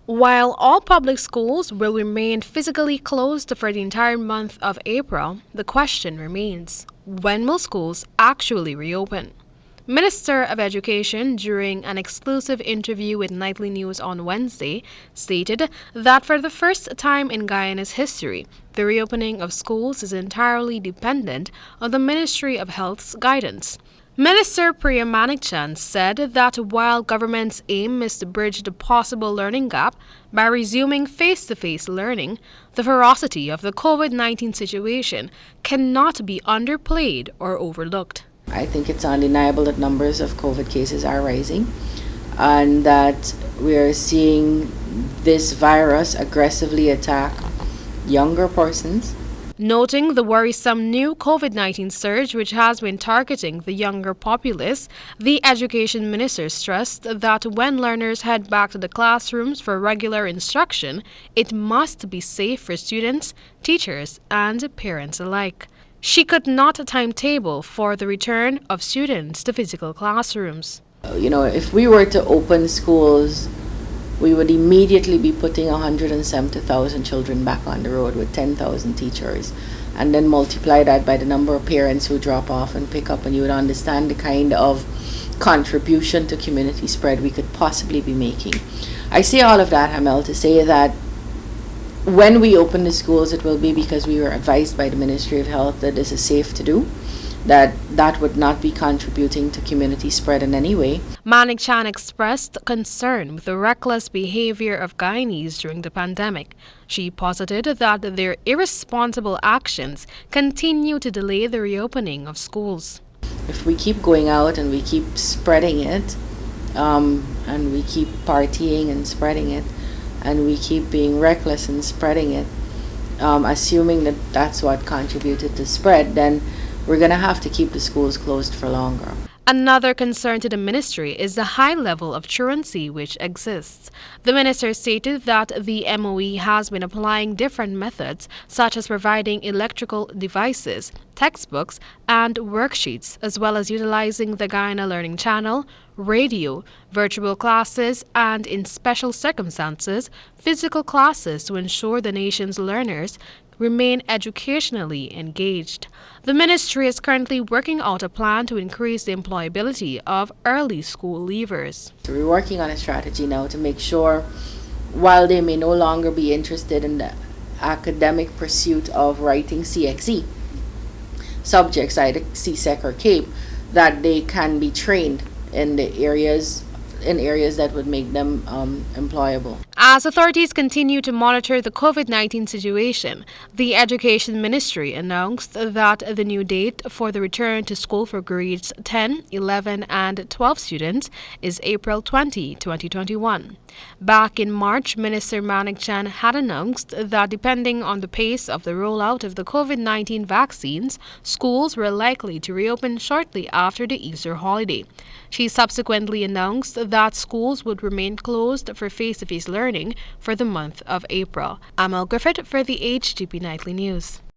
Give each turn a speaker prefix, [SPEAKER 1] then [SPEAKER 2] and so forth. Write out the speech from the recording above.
[SPEAKER 1] While all public schools will remain physically closed for the entire month of April, the question remains, when will schools actually reopen? Minister of Education, during an exclusive interview with Nightly News on Wednesday, stated that for the first time in Guyane's history, the reopening of schools is entirely dependent on the Ministry of Health's guidance. Minister Priya Manikchand said that while government's aim is to bridge the possible learning gap by resuming face-to-face learning, the ferocity of the COVID-19 situation cannot be underplayed or overlooked.
[SPEAKER 2] I think it's undeniable that numbers of COVID cases are rising and that we are seeing this virus aggressively attack younger persons.
[SPEAKER 1] Noting the worrisome new COVID-19 surge which has been targeting the younger populace, the education minister stressed that when learners head back to the classrooms for regular instruction, it must be safe for students, teachers, and parents alike. She could not timetable for the return of students to physical classrooms.
[SPEAKER 2] If we were to open schools, we would immediately be putting 170,000 children back on the road with 10,000 teachers, and then multiply that by the number of parents who drop off and pick up, and you would understand the kind of contribution to community spread we could possibly be making. I say all of that, Amel, to say that when we open the schools, it will be because we were advised by the Ministry of Health that this is safe to do, that would not be contributing to community spread in any way.
[SPEAKER 1] Manikchand expressed concern with the reckless behavior of Guyanese during the pandemic. She posited that their irresponsible actions continue to delay the reopening of schools.
[SPEAKER 2] If we keep going out and we keep spreading it, and we keep partying and spreading it, and we keep being reckless and spreading it, assuming that that's what contributed to spread, then we're going to have to keep the schools closed for longer.
[SPEAKER 1] Another concern to the ministry is the high level of truancy which exists. The minister stated that the MOE has been applying different methods such as providing electrical devices, textbooks, and worksheets, as well as utilizing the Guyana Learning Channel, radio, virtual classes, and in special circumstances, physical classes to ensure the nation's learners remain educationally engaged. The ministry is currently working out a plan to increase the employability of early school leavers.
[SPEAKER 2] We're working on a strategy now to make sure, while they may no longer be interested in the academic pursuit of writing CXE subjects, either CSEC or CAPE, that they can be trained in the areas that would make them employable.
[SPEAKER 1] As authorities continue to monitor the COVID-19 situation, the Education Ministry announced that the new date for the return to school for grades 10, 11, and 12 students is April 20, 2021. Back in March, Minister Manikchand had announced that depending on the pace of the rollout of the COVID-19 vaccines, schools were likely to reopen shortly after the Easter holiday. She subsequently announced that schools would remain closed for face-to-face learning for the month of April. Amel Griffith for the HGP Nightly News.